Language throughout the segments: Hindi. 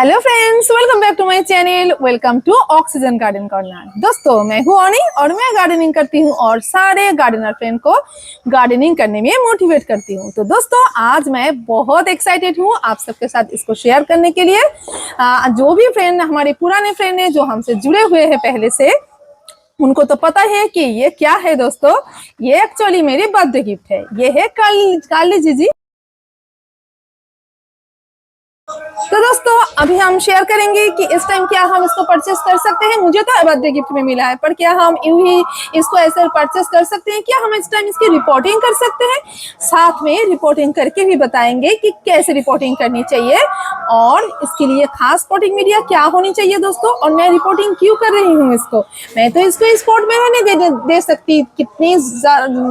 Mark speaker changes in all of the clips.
Speaker 1: Hello friends, welcome back to my channel. Welcome to oxygen garden corner. दोस्तों, मैं हूँ अनी और मैं गार्डनिंग करती हूँ और सारे गार्डनर फ्रेंड को गार्डनिंग करने में मोटिवेट करती हूँ। तो दोस्तों, आज मैं बहुत एक्साइटेड हूँ आप सबके साथ इसको शेयर करने के लिए। जो भी फ्रेंड हमारे पुराने फ्रेंड हैं जो हमसे जुड़े हुए हैं पहले से, उनको तो पता है कि ये क्या है। दोस्तों, ये एक्चुअली मेरी बर्थडे गिफ्ट है। ये है काली जीजी। तो दोस्तों, अभी हम शेयर करेंगे कि इस टाइम क्या हम इसको परचेस कर सकते हैं। मुझे तो बर्थडे गिफ्ट में मिला है, पर क्या हम यूं ही इसको ऐसे परचेस कर सकते हैं? क्या हम इस टाइम इसकी रिपोर्टिंग कर सकते हैं? साथ में रिपोर्टिंग करके भी बताएंगे कि कैसे रिपोर्टिंग करनी चाहिए और इसके लिए खास पॉटिंग मीडिया क्या होनी चाहिए। दोस्तों, और मैं रिपोर्टिंग क्यों कर रही हूँ इसको, मैं तो इसको इस पॉट में रहने दे सकती। कितनी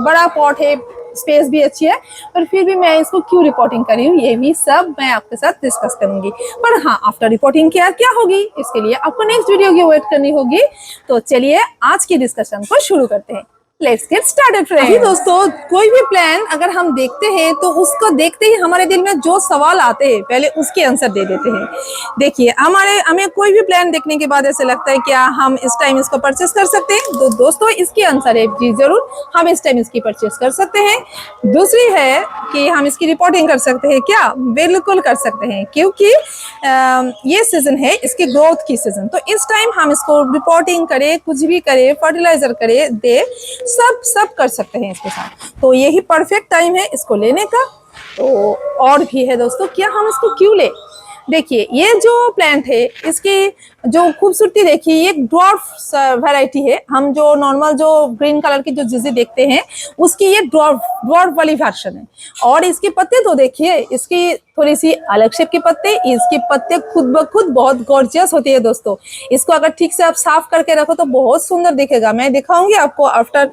Speaker 1: बड़ा पॉट है, स्पेस भी अच्छी है, पर फिर भी मैं इसको क्यों रिपोर्टिंग कर रही हूँ, ये भी सब मैं आपके साथ डिस्कस करूंगी। पर हाँ, आफ्टर रिपोर्टिंग क्या होगी, इसके लिए आपको नेक्स्ट वीडियो की वेट करनी होगी। तो चलिए आज की डिस्कशन को शुरू करते हैं। Let's get started friends. अभी दोस्तों, कोई भी प्लान अगर हम देखते हैं तो उसको देखते ही हमारे दिल में जो सवाल आते हैं पहले उसके आंसर दे देते हैं। देखिए, हमें कोई भी प्लान देखने के बाद ऐसे लगता है क्या हम इस टाइम इसको परचेस कर सकते हैं? तो दोस्तों, इसकी आंसर है जी जरूर, हम इस टाइम इसकी परचेस कर सकते हैं। दूसरी है कि हम इसकी रिपोर्टिंग कर सकते हैं। क्या? बिल्कुल कर सकते हैं, क्योंकि ये सीजन है इसकी ग्रोथ की सीजन। तो इस टाइम हम इसको रिपोर्टिंग करें, कुछ भी करें, फर्टिलाइजर करें, दे, सब कर सकते हैं इसके साथ। तो यही परफेक्ट टाइम है इसको लेने का। तो और भी है दोस्तों, क्या हम इसको क्यों ले? देखिए, ये जो प्लांट है इसकी जो खूबसूरती देखिए, ये ड्वार्फ वैरायटी है। हम जो नॉर्मल जो ग्रीन कलर की जो जीजी देखते हैं उसकी ये ड्वार्फ वाली वर्जन है। और इसके पत्ते तो देखिए, इसकी थोड़ी सी अलग शेप के पत्ते, इसके पत्ते खुद ब खुद बहुत गॉर्जियस होती है। दोस्तों, इसको अगर ठीक से आप साफ करके रखो तो बहुत सुंदर दिखेगा। मैं दिखाऊंगी आपको आफ्टर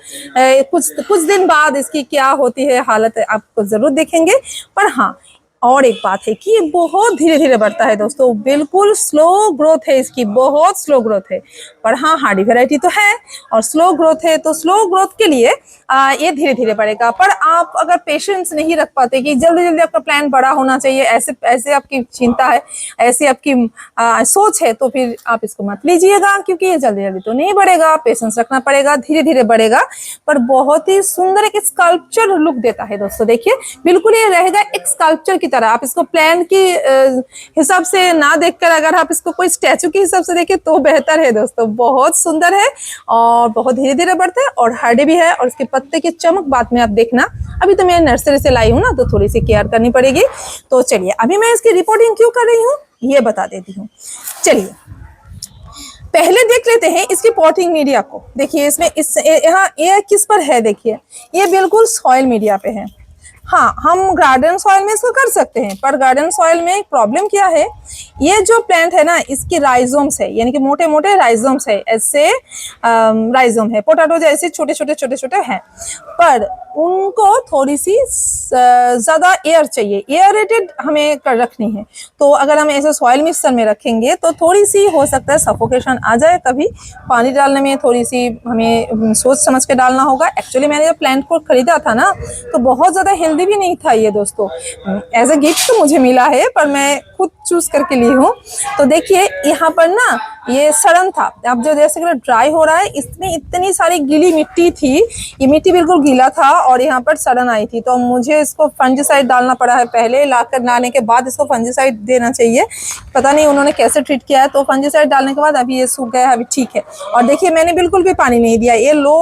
Speaker 1: कुछ दिन बाद इसकी क्या होती है हालत, आपको जरूर देखेंगे। पर हाँ, और एक बात है कि ये बहुत धीरे धीरे बढ़ता है दोस्तों, बिल्कुल स्लो ग्रोथ है इसकी, बहुत स्लो ग्रोथ है। पर हाँ, हार्डी वैरायटी तो है और स्लो ग्रोथ है, तो स्लो ग्रोथ के लिए ये धीरे धीरे बढ़ेगा। पर आप अगर पेशेंस नहीं रख पाते कि जल्दी जल्दी आपका प्लान बड़ा होना चाहिए, ऐसे ऐसे आपकी चिंता है, ऐसे आपकी सोच है, तो फिर आप इसको मत लीजिएगा, क्योंकि ये जल्दी जल्दी तो नहीं बढ़ेगा। पेशेंस रखना पड़ेगा, धीरे धीरे बढ़ेगा, पर बहुत ही सुंदर एक स्कल्पचर लुक देता है। दोस्तों देखिए, बिल्कुल ये रहेगा एक स्कल्पचर की तरह। आप इसको प्लान की हिसाब से ना देखकर अगर आप इसको कोई स्टैचू के हिसाब से देखें तो बेहतर है। दोस्तों, बहुत सुंदर है और बहुत धीरे धीरे बढ़ता है और हार्डी भी है। और इसके पत्ते की चमक बाद में आप देखना, अभी तो मैं नर्सरी से लाई हूँ ना, तो थोड़ी सी केयर करनी पड़ेगी। तो चलिए, अभी मैं इसकी रिपोर्टिंग क्यों कर रही हूँ ये बता देती हूँ। चलिए, पहले देख लेते हैं इसकी पॉटिंग मीडिया को। देखिए, इसमें यहाँ ये किस पर है? देखिए, ये बिल्कुल सॉइल मीडिया पे है। हाँ, हम गार्डन सॉइल में इसको कर सकते हैं, पर गार्डन सॉइल में प्रॉब्लम क्या है, ये जो प्लांट है ना, इसके राइजोम्स है, यानी कि मोटे मोटे राइजोम्स है। ऐसे राइजोम है, पोटैटो जैसे छोटे छोटे हैं, पर उनको थोड़ी सी ज्यादा एयर चाहिए, एयरेटेड हमें कर रखनी है। तो अगर हम ऐसे सॉइल मिक्सचर में रखेंगे तो थोड़ी सी हो सकता है सफोकेशन आ जाए। कभी पानी डालने में थोड़ी सी हमें सोच समझ के डालना होगा। एक्चुअली मैंने जब प्लांट को खरीदा था ना, तो बहुत ज्यादा हेल्दी भी नहीं था ये दोस्तों। एज ए गिफ्ट तो मुझे मिला है, पर मैं खुद चूज करके ली हूँ। तो देखिए, यहाँ पर ना ये सड़न था। अब जो जैसे ड्राई हो रहा है, इसमें इतनी सारी गीली मिट्टी थी, ये मिट्टी बिल्कुल गीला था और यहाँ पर सड़न आई थी। तो मुझे इसको फंजीसाइड डालना पड़ा है। पहले लाने के बाद इसको फंजीसाइड देना चाहिए। पता नहीं उन्होंने कैसे ट्रीट किया है। तो फंजीसाइड डालने के बाद अभी ये सूख गया है, अभी ठीक है। और देखिए, मैंने बिल्कुल भी पानी नहीं दिया। ये लो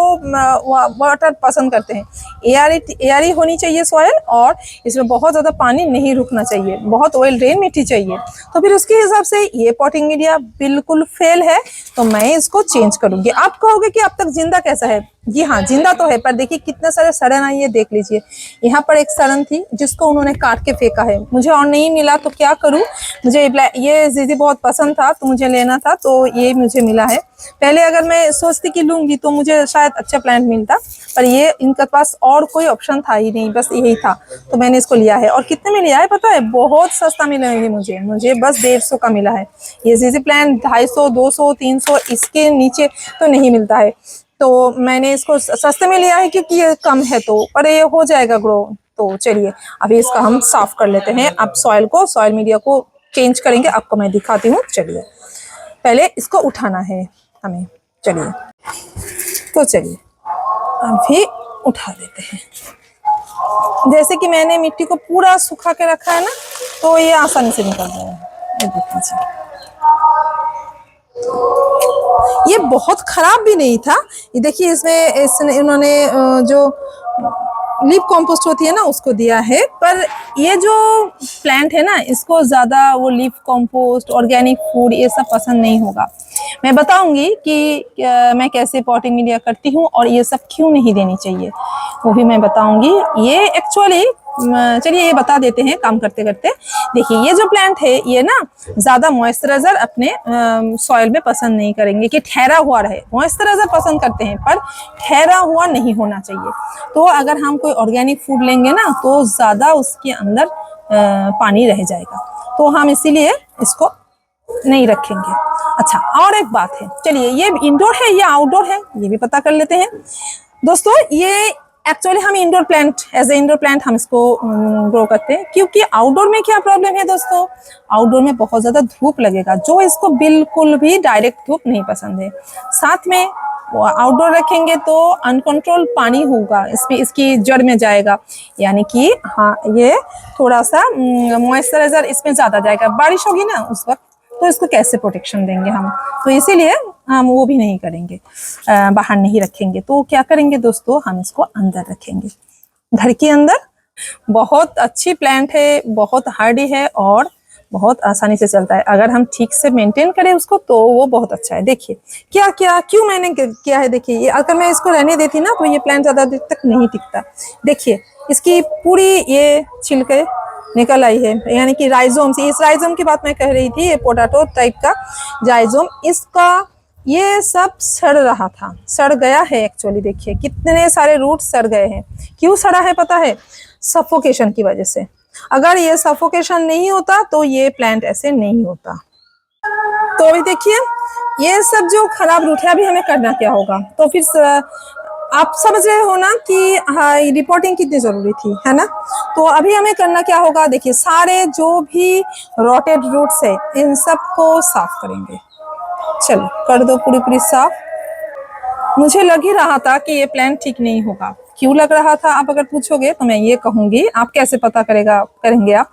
Speaker 1: वाटर पसंद करते हैं, एयरी होनी चाहिए सॉइल, और इसमें बहुत ज्यादा पानी नहीं रुकना चाहिए, बहुत ऑयल ड्रेन मिट्टी चाहिए। तो फिर उसके हिसाब से ये पॉटिंग मीडिया बिल्कुल फेल है, तो मैं इसको चेंज करूंगी। आप कहोगे कि अब तक जिंदा कैसा है? जी हाँ, जिंदा तो है, पर देखिए कितने सारे सड़न आई है, देख लीजिए। यहाँ पर एक सड़न थी जिसको उन्होंने काट के फेंका है। मुझे और नहीं मिला तो क्या करूं, मुझे ये जीजी बहुत पसंद था तो मुझे लेना था, तो ये मुझे मिला है। पहले अगर मैं सोचती कि लूंगी तो मुझे शायद अच्छा प्लांट मिलता, पर ये इनके पास और कोई ऑप्शन था ही नहीं, बस यही था, तो मैंने इसको लिया है। और कितने में लिया है पता है? बहुत सस्ता मिला है मुझे बस 150 का मिला है। ये जीजी प्लांट 250, 200, 300, इसके नीचे तो नहीं मिलता है। तो मैंने इसको सस्ते में लिया है क्योंकि ये कम है, तो पर ये हो जाएगा ग्रो। तो चलिए, अभी इसका हम साफ कर लेते हैं। अब सॉइल मीडिया को चेंज करेंगे, आपको मैं दिखाती हूँ। चलिए पहले इसको उठाना है हमें, चलिए तो चलिए अभी उठा देते हैं। जैसे कि मैंने मिट्टी को पूरा सुखा के रखा है ना, तो ये आसानी से निकल जाएगा। ये देख लीजिए, ये बहुत खराब भी नहीं था। ये देखिए इसमें इन्होंने जो लीफ कॉम्पोस्ट होती है ना उसको दिया है, पर ये जो प्लांट है ना इसको ज्यादा वो लीफ कॉम्पोस्ट, ऑर्गेनिक फूड ये सब पसंद नहीं होगा। मैं बताऊंगी कि मैं कैसे पॉटिंग मीडिया करती हूँ और ये सब क्यों नहीं देनी चाहिए, वो भी मैं बताऊंगी। ये एक्चुअली चलिए ये बता देते हैं काम करते करते। देखिए ये जो प्लांट है ये ना ज्यादा मॉइस्चराइजर अपने सॉइल में पसंद नहीं करेंगे कि ठहरा हुआ रहे। मॉइस्चराइजर पसंद करते हैं पर ठहरा हुआ नहीं होना चाहिए। तो अगर हम कोई ऑर्गेनिक फूड लेंगे ना तो ज्यादा उसके अंदर पानी रह जाएगा, तो हम इसीलिए इसको नहीं रखेंगे। अच्छा और एक बात है, चलिए ये इंडोर है या आउटडोर है ये भी पता कर लेते हैं दोस्तों। ये एक्चुअली हम indoor plant, as a indoor plant हम इसको ग्रो करते हैं, क्योंकि आउटडोर में क्या प्रॉब्लम है दोस्तों, आउटडोर में बहुत ज्यादा धूप लगेगा, जो इसको बिल्कुल भी डायरेक्ट धूप नहीं पसंद है। साथ में आउटडोर रखेंगे तो अनकंट्रोल पानी होगा इसमें, इसकी जड़ में जाएगा, यानी कि हाँ ये थोड़ा सा मॉइस्चराइजर इसमें ज्यादा जाएगा। बारिश होगी ना उस वक्त, तो इसको कैसे प्रोटेक्शन देंगे हम, तो इसीलिए हम वो भी नहीं करेंगे, बाहर नहीं रखेंगे। तो क्या करेंगे दोस्तों, हम इसको अंदर रखेंगे, घर के अंदर। बहुत अच्छी प्लांट है, बहुत हार्डी है और बहुत आसानी से चलता है। अगर हम ठीक से मेंटेन करें उसको तो वो बहुत अच्छा है। देखिए क्या क्या क्यों मैंने किया है, देखिए ये अगर मैं इसको रहने देती ना तो ये प्लांट ज्यादा देर तक नहीं टिकता। देखिए इसकी पूरी ये छिलके निकल आई है, यानी कि राइजोम से, इस राइजोम की बात मैं कह रही थी, ये पोटैटो टाइप का राइजोम, इसका ये सब सड़ रहा था, सड़ गया है एक्चुअली। देखिए कितने सारे रूट सड़ गए हैं। क्यों सड़ा है पता है, सफोकेशन की वजह से। अगर ये सफोकेशन नहीं होता तो ये प्लांट ऐसे नहीं होता। तो अभी देखिए ये सब जो खराब रूट है, अभी हमें करना क्या होगा, तो फिर आप समझ रहे हो ना कि हाँ रिपोर्टिंग कितनी जरूरी थी, है ना। तो अभी हमें करना क्या होगा, देखिए सारे जो भी रोटेड रूट्स है इन सबको साफ करेंगे। चलो कर दो पूरी पूरी साफ। मुझे लग ही रहा था कि ये प्लान ठीक नहीं होगा। क्यों लग रहा था आप अगर पूछोगे तो मैं ये कहूंगी, आप कैसे पता करेंगे आप।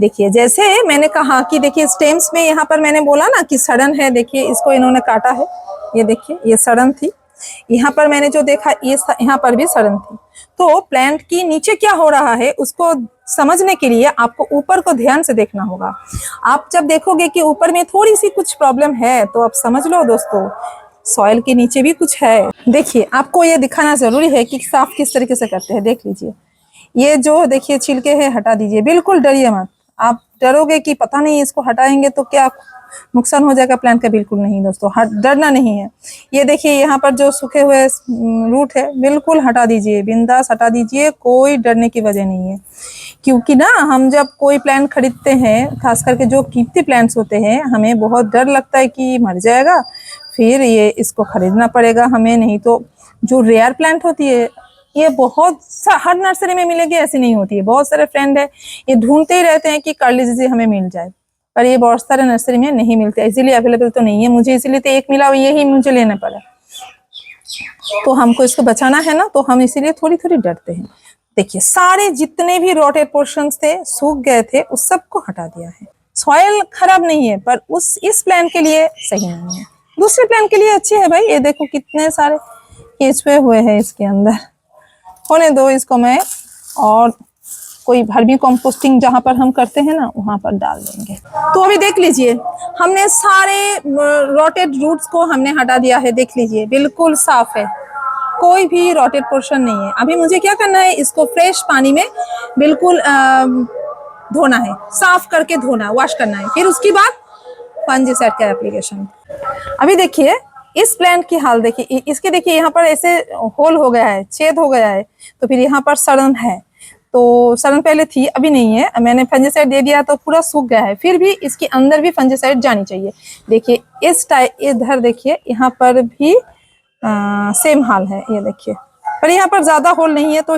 Speaker 1: देखिए जैसे मैंने कहा कि देखिए स्टेम्स में यहाँ पर मैंने बोला ना कि सड़न है, देखिए इसको इन्होंने काटा है, ये देखिए ये सड़न थी। यहाँ पर मैंने जो देखा ये यहाँ पर भी सड़न थी। तो प्लांट की नीचे क्या हो रहा है उसको समझने के लिए आपको ऊपर को ध्यान से देखना होगा। आप जब देखोगे कि ऊपर में थोड़ी सी कुछ प्रॉब्लम है तो आप समझ लो दोस्तों सॉइल के नीचे भी कुछ है। देखिए आपको ये दिखाना जरूरी है कि साफ किस तरीके से करते हैं। देख लीजिए ये जो देखिए छिलके हैं हटा दीजिए, बिल्कुल डरिए मत। आप डरोगे कि पता नहीं इसको हटाएंगे तो क्या नुकसान हो जाएगा प्लांट का, बिल्कुल नहीं दोस्तों, डरना नहीं है। ये देखिए यहाँ पर जो सूखे हुए रूट है बिल्कुल हटा दीजिए, बिंदास हटा दीजिए, कोई डरने की वजह नहीं है। क्योंकि ना हम जब कोई प्लांट खरीदते हैं, खास करके जो कीमती प्लांट्स होते हैं, हमें बहुत डर लगता है कि मर जाएगा, फिर ये इसको खरीदना पड़ेगा हमें। नहीं तो जो रेयर प्लांट होती है ये बहुत हर नर्सरी में मिलेगी ऐसी नहीं होती है। बहुत सारे फ्रेंड है ये ढूंढते ही रहते हैं कि कर्ली जीजी हमें मिल जाए, पर ये बहुत सारे नर्सरी में नहीं मिलते, इसीलिए अवेलेबल तो नहीं है। मुझे इसीलिए तो एक मिला, यही मुझे लेना पड़ा। तो हमको इसको बचाना है ना, तो हम इसीलिए थोड़ी थोड़ी डरते हैं। देखिए सारे जितने भी रोटेड पोर्शंस थे, सूख गए थे, उस सबको हटा दिया है। सॉइल खराब नहीं है पर इस प्लांट के लिए सही नहीं है, दूसरे प्लांट के लिए अच्छी है। भाई ये देखो कितने सारे केचुए हुए हैं इसके अंदर। होने दो इसको, मैं और कोई वर्मी कंपोस्टिंग जहां पर हम करते हैं ना वहां पर डाल देंगे। तो अभी देख लीजिए हमने सारे रोटेड रूट्स को हमने हटा दिया है। देख लीजिए बिल्कुल साफ है, कोई भी रोटेड पोर्शन नहीं है। अभी मुझे क्या करना है, इसको फ्रेश पानी में बिल्कुल धोना है, साफ करके धोना, वॉश करना है। फिर उसके बाद फंजीसाइड का एप्लीकेशन। अभी देखिए इस प्लांट की हाल देखिए, इसके देखिए यहाँ पर ऐसे होल हो गया है, छेद हो गया है, तो फिर यहाँ पर सड़न है। तो सड़न पहले थी अभी नहीं है, मैंने फंजीसाइड दे दिया तो पूरा सूख गया है। फिर भी इसके अंदर भी फंजीसाइड जानी चाहिए। देखिए इस टाइप इधर देखिए यहाँ पर भी सेम हाल है, ये देखिए, पर यहाँ पर ज्यादा होल नहीं है तो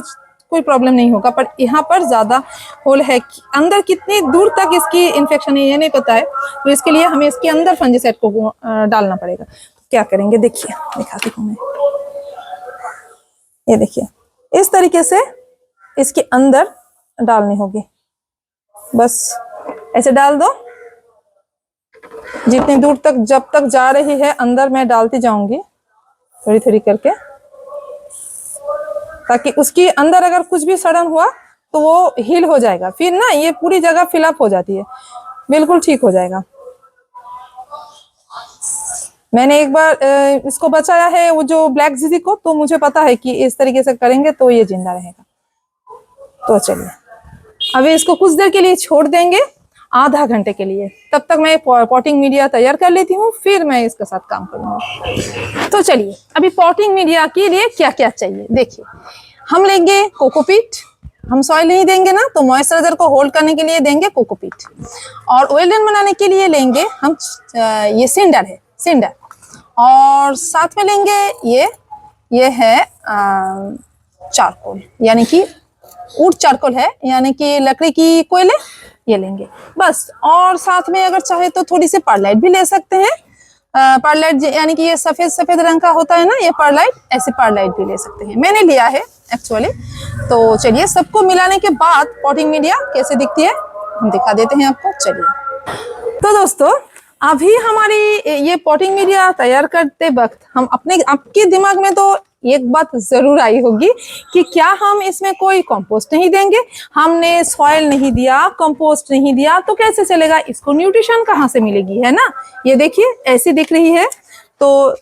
Speaker 1: कोई प्रॉब्लम नहीं होगा। पर यहाँ पर ज्यादा होल है, अंदर कितनी दूर तक इसकी इन्फेक्शन है ये नहीं पता है, तो इसके लिए हमें इसके अंदर फंजीसाइड को डालना पड़ेगा। तो क्या करेंगे, देखिए दिखाती हूँ मैं, ये देखिए इस तरीके से इसके अंदर डालनी होगी, बस ऐसे डाल दो, जितनी दूर तक जब तक जा रही है अंदर मैं डालती जाऊंगी थोड़ी थोड़ी करके, ताकि उसके अंदर अगर कुछ भी सड़न हुआ तो वो हील हो जाएगा, फिर ना ये पूरी जगह फिलअप हो जाती है, बिल्कुल ठीक हो जाएगा। मैंने एक बार इसको बचाया है वो जो ब्लैक जिजी को, तो मुझे पता है कि इस तरीके से करेंगे तो ये जिंदा रहेगा। तो चलिए अभी इसको कुछ देर के लिए छोड़ देंगे, आधा घंटे के लिए, तब तक मैं पॉटिंग मीडिया तैयार कर लेती हूँ, फिर मैं इसके साथ काम करूंगी। तो चलिए अभी पॉटिंग मीडिया के लिए क्या क्या चाहिए देखिए, हम लेंगे कोकोपीट, हम सॉइल नहीं देंगे ना, तो मॉइस्चराइजर को होल्ड करने के लिए देंगे कोकोपीट, और ऑयल ड्रेन बनाने के लिए लेंगे हम ये सिंडर है, सिंडर, और साथ में लेंगे ये है चारकोल, यानी कि वुड चारकोल है, यानी कि लकड़ी की कोयले, ये लेंगे बस। और साथ में अगर चाहे तो थोड़ी सी परलाइट भी ले सकते हैं, परलाइट यानी कि ये सफेद सफेद रंग का होता है ना, ये परलाइट, ऐसे परलाइट भी ले सकते हैं, मैंने लिया है एक्चुअली। तो चलिए सबको मिलाने के बाद पॉटिंग मीडिया कैसे दिखती है हम दिखा देते हैं आपको, चलिए। तो दोस्तों अभी हमारी ये पॉटिंग मीडिया तैयार करते वक्त हम आपके दिमाग में तो एक बात जरूर आई होगी कि क्या हम इसमें कोई कंपोस्ट नहीं देंगे, हमने सॉइल नहीं दिया, कंपोस्ट नहीं दिया, तो कैसे चलेगा, इसको न्यूट्रिशन कहाँ से मिलेगी, है ना। ये देखिए ऐसी दिख रही है, तो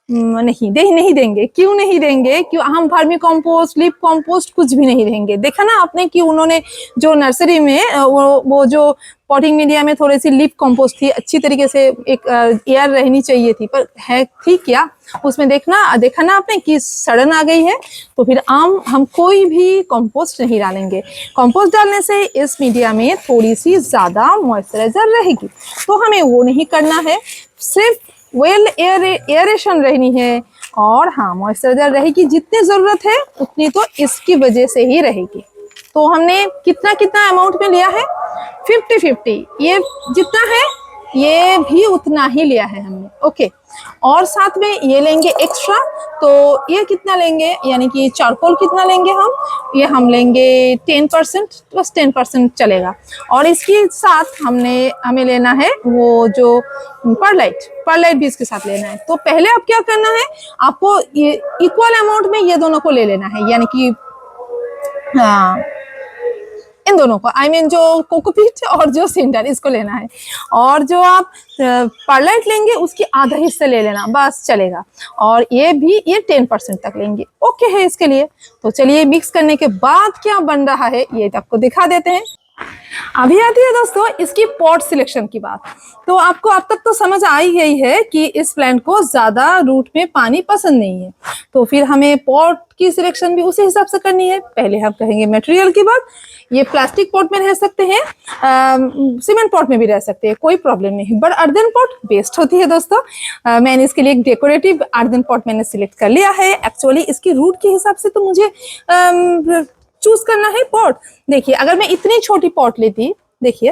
Speaker 1: नहीं देंगे। क्यों नहीं देंगे, क्यों हम वर्मी कंपोस्ट, लीफ कंपोस्ट कुछ भी नहीं देंगे। देखा ना आपने कि उन्होंने जो नर्सरी में वो जो पॉटिंग मीडिया में थोड़ी सी लीफ कंपोस्ट थी, अच्छी तरीके से एक एयर रहनी चाहिए थी, पर है थी क्या उसमें, देखा ना आपने कि सड़न आ गई है। तो फिर हम कोई भी कंपोस्ट नहीं डालेंगे। कंपोस्ट डालने से इस मीडिया में थोड़ी सी ज्यादा मॉइस्चराइजर रहेगी, तो हमें वो नहीं करना है, सिर्फ वेल एयरेशन रहनी है, और हाँ मॉइस्चराइजर रहेगी जितनी जरूरत है उतनी, तो इसकी वजह से ही रहेगी। तो हमने कितना अमाउंट में लिया है, 50-50, ये जितना है ये भी उतना ही लिया है हमने, ओके। और साथ में ये लेंगे एक्स्ट्रा, तो ये कितना लेंगे, यानी कि चारकोल कितना लेंगे हम लेंगे 10%, बस 10% चलेगा। और इसके साथ हमें लेना है वो जो परलाइट भी इसके साथ लेना है। तो पहले आप क्या करना है, आपको ये इक्वल अमाउंट में ये दोनों को ले लेना है, यानी कि हाँ इन दोनों को, I mean जो कोकोपीट और जो सिंडर, इसको लेना है। और जो आप परलाइट लेंगे उसकी आधा हिस्सा ले लेना, बस चलेगा। और ये 10% तक लेंगे, ओके है इसके लिए। तो चलिए मिक्स करने के बाद क्या बन रहा है ये आपको दिखा देते हैं। अभी आती है दोस्तों इसकी पॉट सिलेक्शन की बात। तो आपको अब तक तो समझ आ ही गई है कि इस प्लांट को ज्यादा रूट में पानी पसंद नहीं है, तो फिर हमें पॉट की सिलेक्शन भी उसी हिसाब से करनी है। पहले हम कहेंगे मटेरियल की बात। ये प्लास्टिक पॉट में रह सकते हैं, सीमेंट पॉट में भी रह सकते हैं, कोई प्रॉब्लम नहीं, बट अर्दन पॉट बेस्ट होती है दोस्तों। मैंने इसके लिए एक डेकोरेटिव अर्दन पॉट मैंने सिलेक्ट कर लिया है। एक्चुअली इसकी रूट के हिसाब से तो मुझे चूज करना है पॉट। देखिए अगर मैं इतनी छोटी पॉट लेती, देखिए,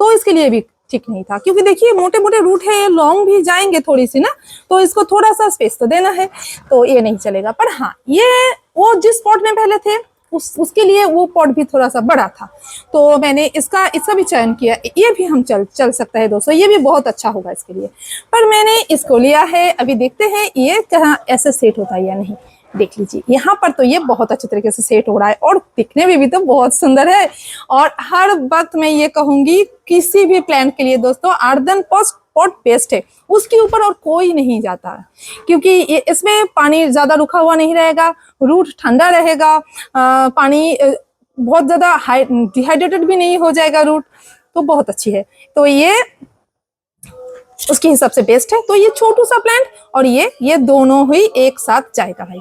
Speaker 1: तो इसके लिए भी ठीक नहीं था, क्योंकि देखिए मोटे मोटे रूट है, ये लॉन्ग भी जाएंगे थोड़ी सी ना, तो इसको थोड़ा सा स्पेस तो देना है, तो ये नहीं चलेगा। पर हाँ, ये वो जिस पॉट में पहले थे उसके लिए वो पॉट भी थोड़ा सा बड़ा था, तो मैंने इसका भी चयन किया। ये भी हम चल सकता है दोस्तों, ये भी बहुत अच्छा होगा इसके लिए, पर मैंने इसको लिया है। अभी देखते हैं ये कहाँ ऐसे सेट होता है या नहीं। देख लीजिए यहाँ पर तो ये बहुत अच्छे तरीके से सेट हो रहा है, और दिखने में भी तो बहुत सुंदर है। और हर वक्त मैं ये कहूंगी किसी भी प्लांट के लिए दोस्तों अर्दन पॉट बेस्ट है, उसके ऊपर और कोई नहीं जाता है, क्योंकि इसमें पानी ज्यादा रुका हुआ नहीं रहेगा, रूट ठंडा रहेगा, पानी बहुत ज्यादा डिहाइड्रेटेड भी नहीं हो जाएगा रूट, तो बहुत अच्छी है। तो ये उसके हिसाब से बेस्ट है। तो ये छोटू सा प्लांट और ये दोनों ही एक साथ जाएगा भाई।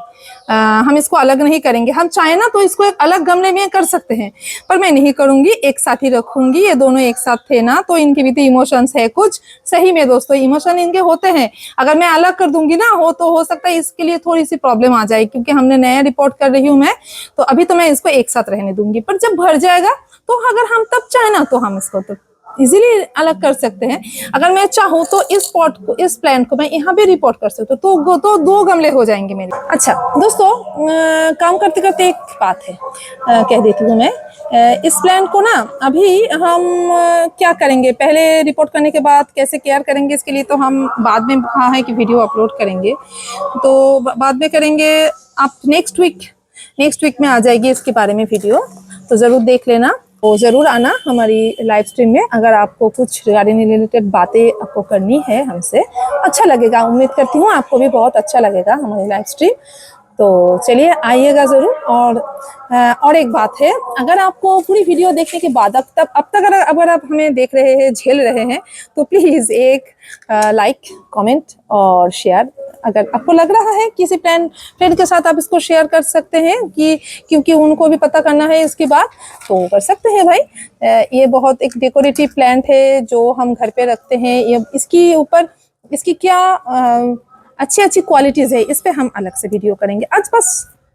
Speaker 1: हम इसको अलग नहीं करेंगे। हम चाहे ना तो इसको एक अलग गमले में कर सकते हैं, पर मैं नहीं करूंगी, एक साथ ही रखूंगी। ये दोनों एक साथ थे ना, तो इनके भी तो इमोशंस है कुछ। सही में दोस्तों इमोशन इनके होते हैं। अगर मैं अलग कर दूंगी ना तो हो सकता है इसके लिए थोड़ी सी प्रॉब्लम आ जाए, क्योंकि हमने नया रिपोर्ट कर रही हूँ मैं। तो अभी तो मैं इसको एक साथ रहने दूंगी, पर जब भर जाएगा तो अगर हम तब चाहे ना तो हम इसको तो इजीली अलग कर सकते हैं। अगर मैं चाहूँ तो इस पॉट को, इस प्लांट को मैं यहाँ पे रिपोर्ट कर सकती हूँ, तो दो गमले हो जाएंगे मेरे। अच्छा दोस्तों, काम करते करते एक बात है, कह देती हूँ मैं। इस प्लांट को ना अभी हम क्या करेंगे, पहले रिपोर्ट करने के बाद कैसे केयर करेंगे इसके लिए तो हम बाद में कहा है कि वीडियो अपलोड करेंगे, तो बाद में करेंगे। आप नेक्स्ट वीक में आ जाएगी इसके बारे में वीडियो, तो जरूर देख लेना। तो जरूर आना हमारी लाइव स्ट्रीम में। अगर आपको कुछ गार्डनिंग रिलेटेड बातें आपको करनी है हमसे, अच्छा लगेगा। उम्मीद करती हूँ आपको भी बहुत अच्छा लगेगा हमारी लाइव स्ट्रीम। तो चलिए आइएगा जरूर। और एक बात है, अगर आपको पूरी वीडियो देखने के बाद अब तक अगर आप हमें देख रहे हैं, झेल रहे हैं, तो प्लीज एक लाइक, कमेंट और शेयर। अगर आपको लग रहा है किसी फ्रेंड के साथ आप इसको शेयर कर सकते हैं, कि क्योंकि उनको भी पता करना है इसकी बात, तो कर सकते हैं भाई। ये बहुत एक डेकोरेटिव प्लांट है जो हम घर पे रखते हैं। ये इसकी क्या अच्छी क्वालिटीज है, इस पे हम अलग से वीडियो करेंगे। आज बस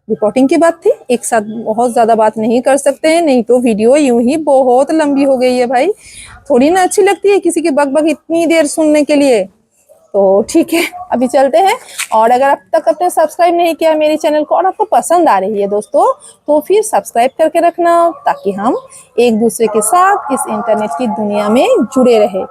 Speaker 1: रिपोर्टिंग की बात थी, एक साथ बहुत ज्यादा बात नहीं कर सकते हैं, नहीं तो वीडियो यूं ही बहुत लंबी हो गई है भाई। थोड़ी ना अच्छी लगती है किसी की बक इतनी देर सुनने के लिए। तो ठीक है, अभी चलते हैं। और अगर अब तक आपने सब्सक्राइब नहीं किया मेरे चैनल को और आपको पसंद आ रही है दोस्तों, तो फिर सब्सक्राइब करके रखना, ताकि हम एक दूसरे के साथ इस इंटरनेट की दुनिया में जुड़े रहे।